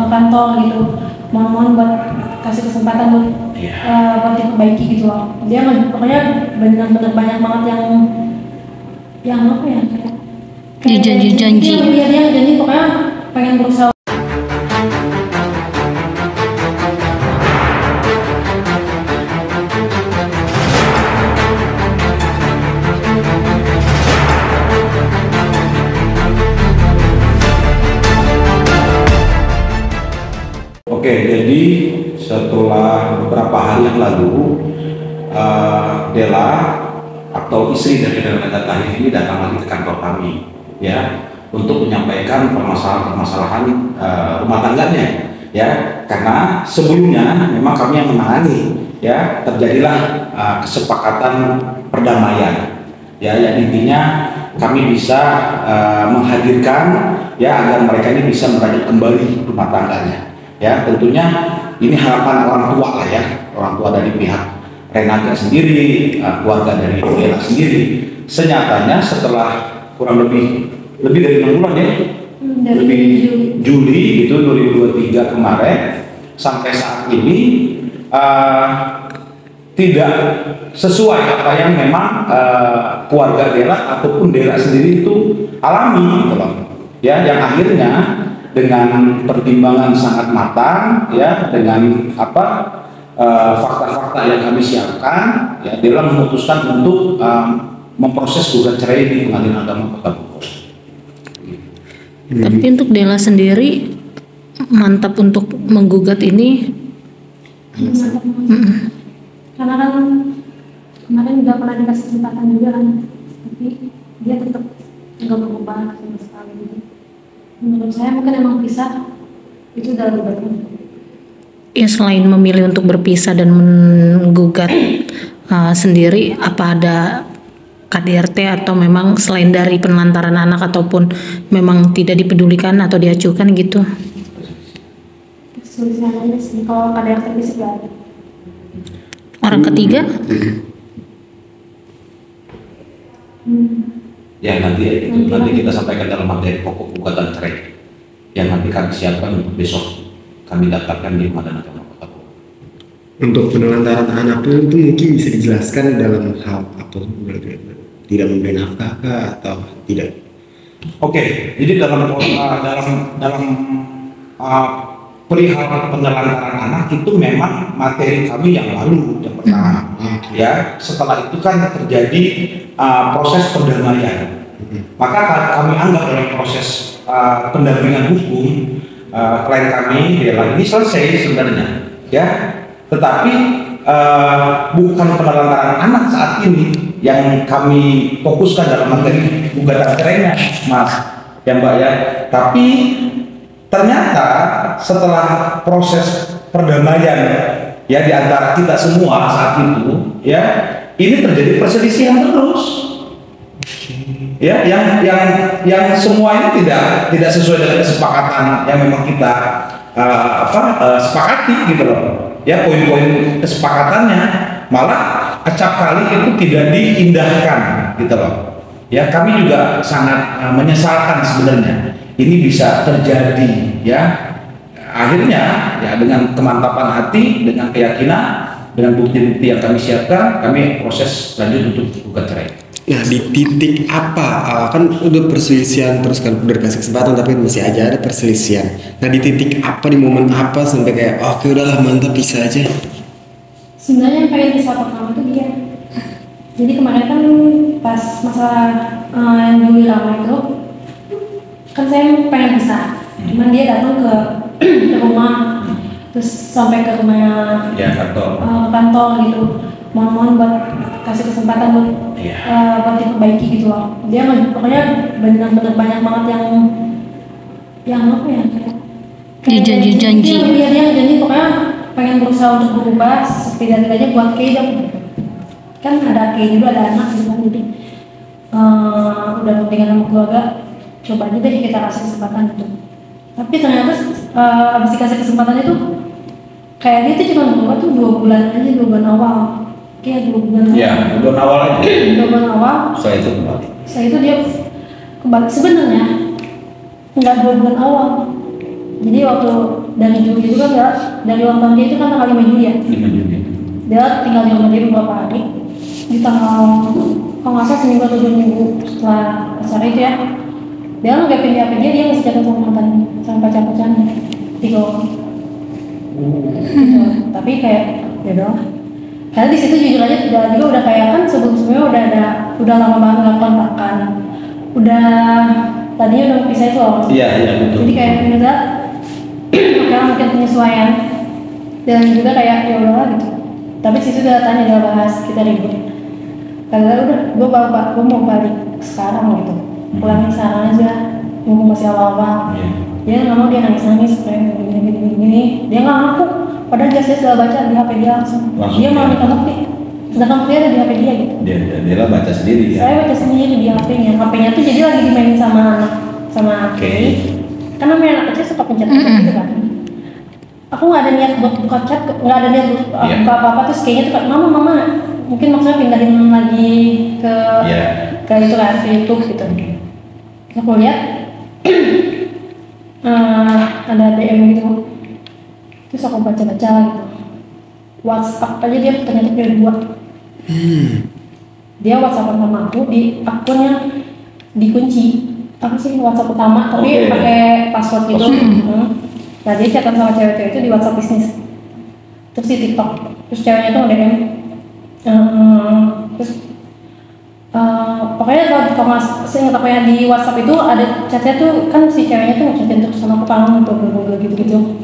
kantor gitu, mohon buat kasih kesempatan buat buat diperbaiki gitu loh. Dia pokoknya benar-benar banyak banget yang apa ya, kayak janji. Iya, dia janji pokoknya pengen berusaha. Oke, jadi setelah beberapa hari yang lalu, Della atau istri dari Della Tahir ini datang lagi ke kantor kami, ya, untuk menyampaikan permasalahan rumah tangganya, ya, karena sebelumnya memang kami yang menangani, ya, terjadilah kesepakatan perdamaian, ya, yang intinya kami bisa menghadirkan, ya, agar mereka ini bisa merajut kembali rumah tangganya. Ya, tentunya ini harapan orang tua lah, ya, orang tua dari pihak Renata sendiri, keluarga dari Della sendiri. Senyatanya setelah kurang lebih dari 6 bulan, ya, lebih Juli itu 2023 kemarin sampai saat ini tidak sesuai apa yang memang keluarga Della ataupun Della sendiri itu alami, gitu loh. Ya, yang akhirnya dengan pertimbangan sangat matang, ya, dengan fakta-fakta yang kami siapkan, ya, Della memutuskan untuk memproses gugat cerai di Pengadilan Agama Kota Bogor. Tapi untuk Della sendiri mantap untuk menggugat ini. Karena kan kemarin juga pernah dikasih kesempatan juga kan, tapi dia tetap nggak berubah sama sekali. Menurut saya mungkin emang pisah itu udah lebih baik. Ya, selain memilih untuk berpisah dan menggugat sendiri, apa ada KDRT atau memang selain dari penelantaran anak ataupun memang tidak dipedulikan atau diacukan gitu? Kesulitan aja sih kalau KDRT bisa gak ada. Orang ketiga? Ya, nanti kita sampaikan dalam materi pokok gugatan cerai yang nanti kami siapkan untuk besok kami daftarkan di Pengadilan Agama Kota Bogor. Untuk penelantaran anak itu mungkin bisa dijelaskan dalam hal apa? Tidak memberi nafkah atau tidak? Oke, jadi dalam perihal penelantaran anak itu memang materi kami yang lalu yang pertama. Ya, setelah itu kan terjadi proses perdamaian. Maka kami anggap dalam proses pendampingan hukum klien kami Della ini selesai sebenarnya, ya. Tetapi bukan penelantaran anak saat ini yang kami fokuskan dalam materi gugatan cerainya, Mas, ya Mbak, ya. Tapi ternyata setelah proses perdamaian, ya, di antara kita semua saat itu, ya, ini terjadi perselisihan terus, ya, yang semua ini tidak sesuai dengan kesepakatan yang memang kita sepakati, gitu loh, ya, poin-poin kesepakatannya malah acap kali itu tidak diindahkan, gitu loh, ya. Kami juga sangat menyesalkan sebenarnya ini bisa terjadi, ya. Akhirnya, ya, dengan kemantapan hati, dengan keyakinan, dengan bukti-bukti yang kami siapkan, kami proses lanjut untuk gugat cerai. Nah, di titik apa? Kan udah perselisihan terus kan udah dikasih kesempatan tapi masih aja ada perselisihan. Nah, di titik apa, di momen apa sampai kayak oke, udahlah mantap bisa aja? Sebenarnya yang pengen pisah pertama itu dia. Jadi kemarin kan pas masalah yang Juli lama itu kan saya pengen pisah, cuman dia datang ke rumah, terus sampai ke rumahnya, ya, kantor gitu, mohon buat kasih kesempatan buat buat diperbaiki gitu loh. Dia pokoknya benar-benar banyak banget yang apa ya, kayak janji. Iya, dia janji pokoknya pengen berusaha untuk berubah setidak-tidaknya buat Kay kan ada Kay juga, ada anak gitu kan, jadi udah pentingan sama keluarga, coba aja deh kita kasih kesempatan gitu. Tapi ternyata abis dikasih kesempatan itu kayak dia tuh cuma berubah tuh 2 bulan aja, 2 bulan awal, kayak 2 bulan. Ya, 2 bulan awal aja. 2 bulan awal. Saya itu dia kembali sebenarnya nggak 2 bulan awal, Jadi waktu dari Juli itu kan dari ulang tahun dia itu kan tanggal 5 Juli ya. 5 Juli. Dia tinggal di rumah dia beberapa hari. Di tanggal kalau nggak salah seminggu atau 2 minggu setelah acara itu ya, dia nge-gapin di HP dia masih chat sama mantan sama pacar-pacarnya 3 orang. Gitu. Tapi kayak ya doang. Karena di situ jujur aja juga udah kayak kan sebelumnya udah lama banget nggak kontakan. Udah tadinya udah pisah itu loh. Iya betul. Jadi kayak bener kayak mungkin penyesuaian dan juga kayak ya udahlah gitu. Tapi situ udah tanya udah bahas kita ribut. Karena udah gue mau balik sekarang gitu. Pulangin sekarang aja. Mumpung masih awal-awal. Dia nggak mau, dia nangis kayak gini. Dia nggak ngaku. Padahal jelas-jelas udah baca di HP dia langsung. Dia malah minta ngerti. Sedangkan dia ada di HP dia gitu. Dia baca sendiri ya. Saya baca sendiri di HP-nya. HP-nya tuh jadi lagi dimainin sama Kay. Karena namanya anak kecil suka pencet gitu kan. Aku nggak ada niat buat buka chat, nggak ada niat buat buka apa-apa, terus kayaknya tuh kayak mama mungkin maksudnya pindahin lagi ke itu kan, ke YouTube gitu. Aku lihat ada DM gitu, terus aku baca-baca gitu. WhatsApp aja dia ternyata punya 2. Dia WhatsApp sama aku di akun yang dikunci. Apa sih WhatsApp utama tapi pakai password gitu. Nah dia chatan sama cewek-cewek itu di WhatsApp bisnis, terus di TikTok, terus ceweknya tuh nge-DM, terus pokoknya kalau saya ingat apa ya di WhatsApp itu ada chatnya tuh kan si ceweknya tuh nge-chatin terus sama aku kangen gitu.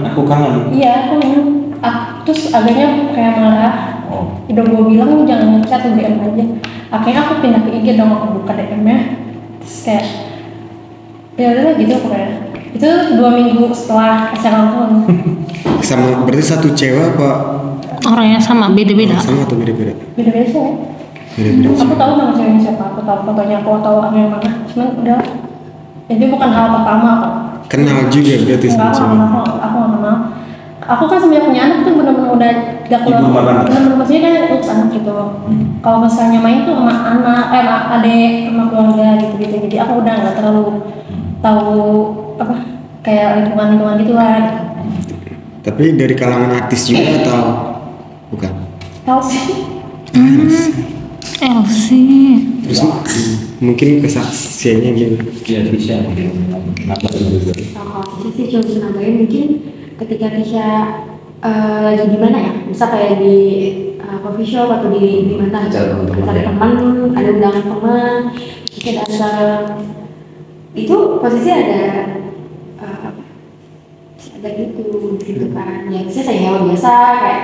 Aku kangen. Iya kangen. Terus akhirnya kayak marah. Udah gue bilang jangan ngechat, lu DM aja. Akhirnya aku pindah ke IG dong, aku buka DM-nya. Terus kayak ya udah gitu pokoknya. Itu 2 minggu setelah acara ulang tahun. Sama berarti satu cewek apa? Orangnya sama, beda-beda. Sama atau beda-beda? Beda-beda sih. Beda-beda. Aku tahu nama ceweknya siapa, aku tahu fotonya, aku tahu orangnya yang mana. Cuman udah, jadi bukan hal pertama kok. Kenal juga berarti sama cewek. Aku nggak kenal. Aku kan semenjak punya anak tuh benar-benar udah gak keluar. Benar-benar maksudnya kan urus anak gitu. Kalau misalnya main tuh sama anak, sama adik, sama keluarga gitu. Jadi aku udah nggak terlalu tahu apa kayak lingkungan gitu lah. Tapi dari kalangan artis juga atau bukan? Tahu sih. Elsie. Terus mungkin kesaksiannya gimana? Iya bisa. Kenapa juga? Kalau Tisha sih cuma bisa nambahin mungkin ketika Tisha lagi di mana ya, bisa kayak di coffee shop atau di mana gitu, cari teman, ada undangan teman, kita datang, itu posisi ada gitu kan, ya sih saya hewan biasa kayak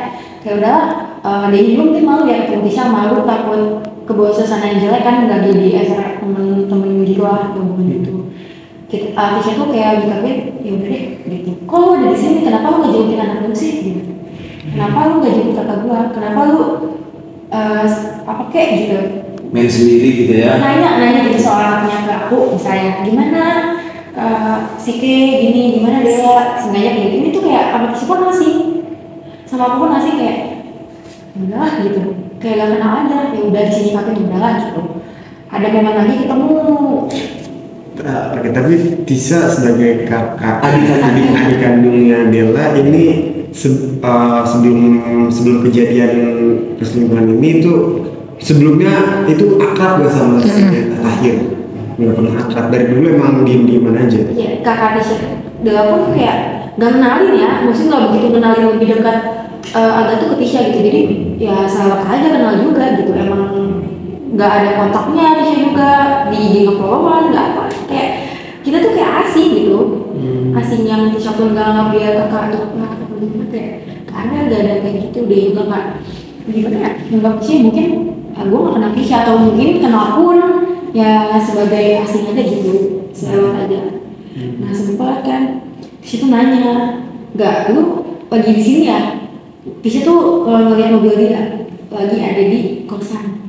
udahlah, dia juga mungkin malu ya ketemu Tisha, malu takut kebawa suasana yang jelek kan, nggak di acara temen-temen gitu lah, hubungan gitu. Tisha tuh kayak ngungkapin, ya udah deh gitu. Kok lu ada di sini? Kenapa lu nggak jemput anak lu sih? Gitu. Kenapa lu nggak jemput kakak gua? Kenapa lu apa kek gitu? Main sendiri gitu ya? Nanya gitu soal anaknya ke aku, misalnya gimana si Ke gini, gimana dia? Sengaja kayak gini tuh kayak apa sih pun ngasih, sama aku pun ngasih kayak, udahlah gitu. Kayak gak kenal aja, ya udah di sini pakai udahlah gitu. Ada momen lagi ketemu. Oke, tapi Tisha sebagai adik kandungnya Della ini sebelum kejadian perselingkuhan ini itu sebelumnya itu akrab gak sama Tahir? Nggak pernah akrab, dari dulu emang diem-dieman aja? Iya, kakak Tisha Della pun kayak gak kenalin ya, maksudnya gak begitu kenalin lebih dekat agak tuh ke Tisha gitu, jadi ya sahabat aja kenal juga gitu, emang gak ada kontaknya Tisha juga, di IG nge-followan, gak apa, kayak kita tuh kayak asing gitu, asing yang Tisha pun gak nganggap dia kakak atau gimana kayak gak ada kayak gitu, dia juga gak gimana ya, nganggap Tisha mungkin gue gak kenal Tisha atau mungkin kenal pun ya sebagai asing aja gitu, selewat aja. Nah sempat kan Tisha tuh nanya, gak lu lagi di sini ya? Tisha tuh ngeliat mobil dia lagi ada di kosan.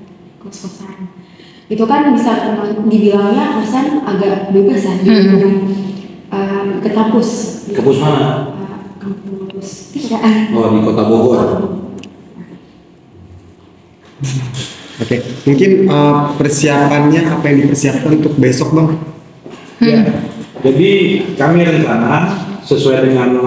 Itu kan bisa dibilangnya kosan agak bebas ya, ke kampus. Kampus mana? Kampus Tisha. Oh, di Kota Bogor. Oke, mungkin persiapannya apa yang dipersiapkan untuk besok bang? Ya, Jadi kami rencana sesuai dengan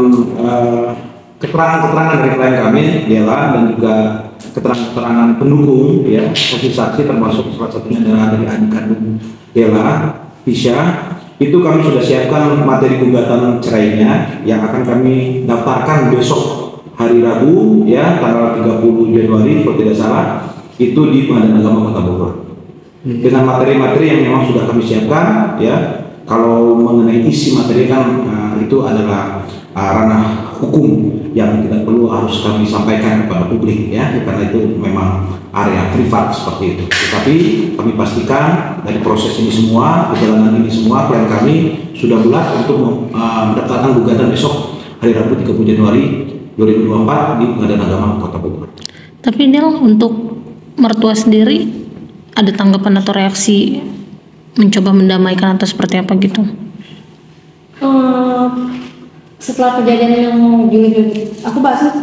keterangan-keterangan dari klien kami, Dela, dan juga keterangan-keterangan pendukung, ya, saksi-saksi termasuk salah satunya adalah dari adik kandung Dela, Tisha. Itu kami sudah siapkan materi gugatan cerainya yang akan kami daftarkan besok hari Rabu, ya, tanggal 30 Januari kalau tidak salah, itu di Pengadilan Agama Kota Bogor. Dengan materi-materi yang memang sudah kami siapkan, ya. Kalau mengenai isi materi kan itu adalah ranah hukum yang tidak perlu harus kami sampaikan kepada publik, ya, karena itu memang area privat seperti itu. Tetapi kami pastikan dari proses ini semua, perjalanan ini semua, klien kami sudah bulat untuk mendaftarkan gugatan besok hari Rabu 30 Januari 2024 di Pengadilan Agama Kota Bogor. Tapi Del, untuk mertua sendiri ada tanggapan atau reaksi mencoba mendamaikan atau seperti apa gitu? Setelah kejadian yang Juli, aku bahas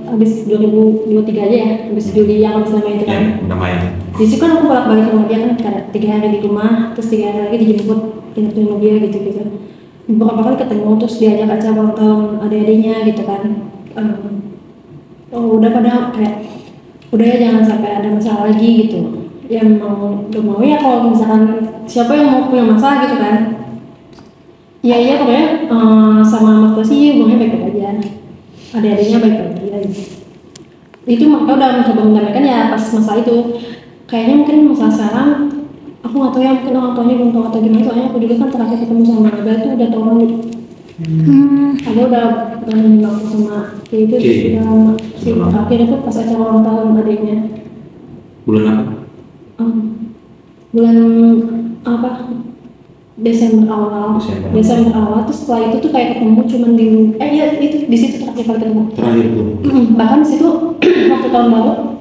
habis 2023 aja ya, habis Juli yang habis namanya itu kan. Damai. Di situ kan aku bolak-balik ke rumah dia kan, karena 3 hari di rumah, terus 3 hari lagi dijemput nginep di rumah dia gitu-gitu. Beberapa kali ketemu, terus diajak acara ulang tahun adik-adiknya gitu kan. Udah pada kayak, udah ya jangan sampai ada masalah lagi gitu. Ya memang udah mau ya kalau misalkan siapa yang mau punya masalah gitu kan. Iya pokoknya sama mertua sih hubungannya baik-baik aja, adik-adiknya baik-baik aja gitu. Itu makanya udah mencoba mendamaikan ya pas masalah itu. Kayaknya mungkin masalah sekarang aku nggak tahu ya, mungkin orang tuanya belum tahu atau gimana, soalnya aku juga kan terakhir ketemu sama Abah itu udah tahun lalu. Aku udah ngomongin aku sama kayak itu udah lama. Si terakhir itu pas acara ulang tahun adiknya. Bulan apa? Bulan apa? Desember awal. Terus setelah itu tuh kayak ketemu cuman di itu di situ terakhir kali ketemu. Terakhir tuh. Bahkan di situ waktu tahun baru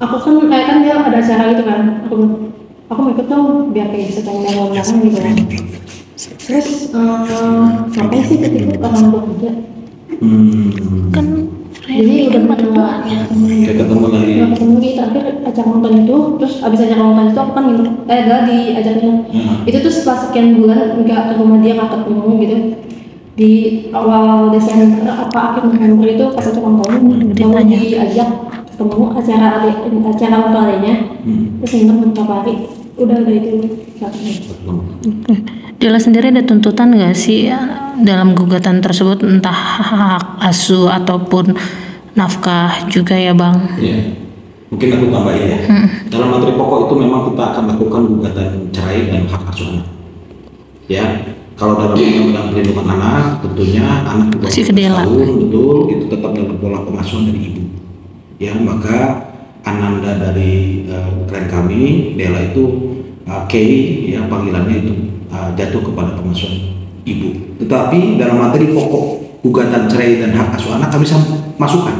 aku kan dia ada acara gitu kan. Aku mau ikut dong biar kayak bisa tanya gitu kan. Terus sampai sih ketika orang tua kerja. Kan Jadi udah berdua Kayak ketemu lagi. ketemu di terakhir acara nonton itu, terus abis acara nonton itu aku kan diajak minum. Itu tuh setelah sekian bulan nggak ke rumah dia, nggak ketemu gitu. Di awal Desember apa akhir November itu pas acara nonton mau diajak ketemu acara nonton adanya, terus nginep beberapa hari. Udah itu Dela sendiri ada tuntutan nggak sih dalam gugatan tersebut, entah hak asuh ataupun nafkah juga ya Bang? Iya. Mungkin aku tambahin ya. Dalam materi pokok itu memang kita akan lakukan gugatan cerai dan hak asuh anak. Ya, kalau dalam undang-undang perlindungan anak, tentunya anak di bawah 12 tahun betul itu tetap dalam pola pengasuhan dari ibu. Ya, maka ananda dari klien kami, Dela itu Kay, ya panggilannya itu jatuh kepada pengasuhan ibu. Tetapi dalam materi pokok gugatan cerai dan hak asuh anak kami masukkan.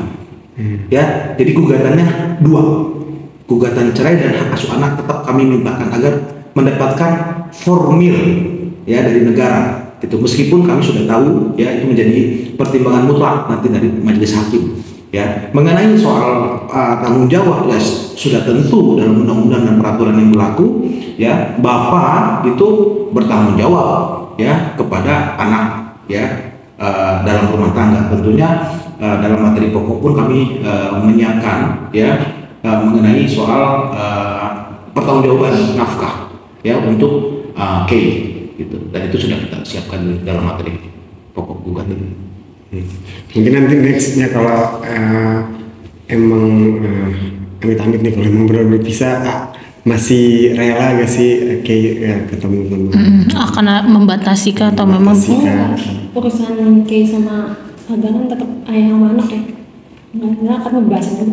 Ya, jadi gugatannya 2. Gugatan cerai dan hak asuh anak tetap kami mintakan agar mendapatkan formil ya dari negara. Itu meskipun kami sudah tahu ya itu menjadi pertimbangan mutlak nanti dari majelis hakim. Ya, mengenai soal tanggung jawab ya sudah tentu dalam undang-undang dan peraturan yang berlaku ya bapak itu bertanggung jawab ya kepada anak ya dalam rumah tangga. Tentunya dalam materi pokok pun kami menyiapkan ya mengenai soal pertanggungjawaban nafkah ya untuk K gitu, dan itu sudah kita siapkan di dalam materi pokok gugatan. Mungkin nanti nextnya kalau emang amit-amit nih kalau emang benar-benar bisa masih rela gak sih kayak ketemu sama akan membatasi kah atau memang urusan kayak sama agangan tetap ayah sama anak ya, nggak akan membahas itu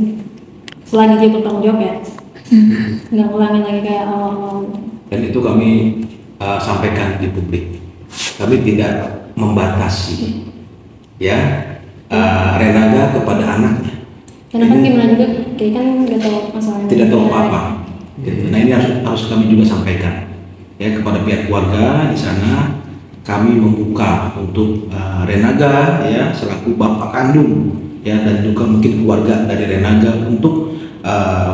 selagi dia bertanggung jawab ya, nggak ngulangin lagi kayak awal-awal. Dan itu kami sampaikan di publik, kami tidak membatasi ya Renaga kepada anaknya. Karena kan gimana juga, kayak kan nggak tahu masalahnya. Tidak tahu apa-apa. Gitu. Nah ini harus kami juga sampaikan ya kepada pihak keluarga di sana. Kami membuka untuk Renaga ya selaku bapak kandung ya dan juga mungkin keluarga dari Renaga untuk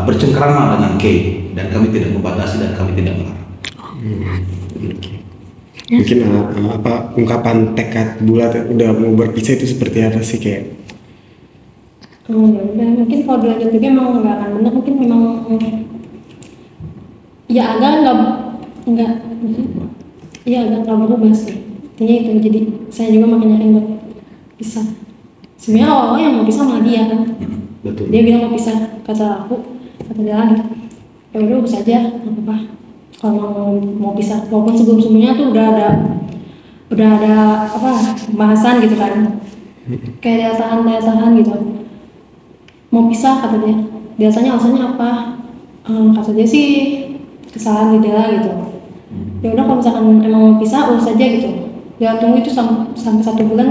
bercengkrama dengan Kay, dan kami tidak membatasi dan kami tidak melarang. Mungkin apa ungkapan tekad bulat udah mau berpisah itu seperti apa sih kayak? Oh ya udah, mungkin kalau dilanjut lagi emang nggak akan benar, mungkin memang ya agak nggak ya agak nggak berubah sih. Intinya itu, jadi saya juga makin yakin buat pisah. Sebenarnya awal-awal yang mau pisah malah dia kan. Betul. Dia bilang mau pisah, kata dia lagi, ya udah urus aja, nggak apa-apa. Kalau mau pisah, walaupun sebelumnya tuh udah ada apa pembahasan gitu kan, kayak daya tahan gitu. Mau pisah kata dia, biasanya alasannya apa? Kata dia sih kesalahan di dia gitu. Ya udah kalau misalkan emang mau pisah urus aja gitu. Jangan tunggu itu sampai 1 bulan.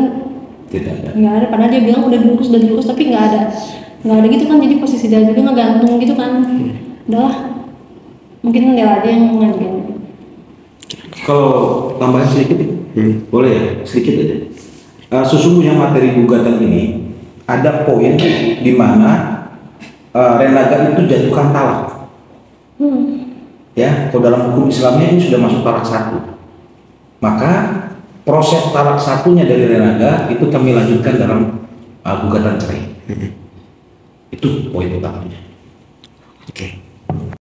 Tidak ada. Nggak ada, padahal dia bilang udah diurus tapi nggak ada gitu kan, jadi posisi dia juga ngegantung gitu kan. Udahlah, mungkin dia aja yang ngajuin. Kalau tambahan sedikit, boleh ya, sedikit aja. Sesungguhnya materi gugatan ini ada poin di mana Renaga itu jatuhkan talak. Ya, kalau dalam hukum Islamnya ini sudah masuk talak 1. Maka proses talak 1-nya dari Renaga itu kami lanjutkan dalam gugatan cerai. Itu poin utamanya. Oke.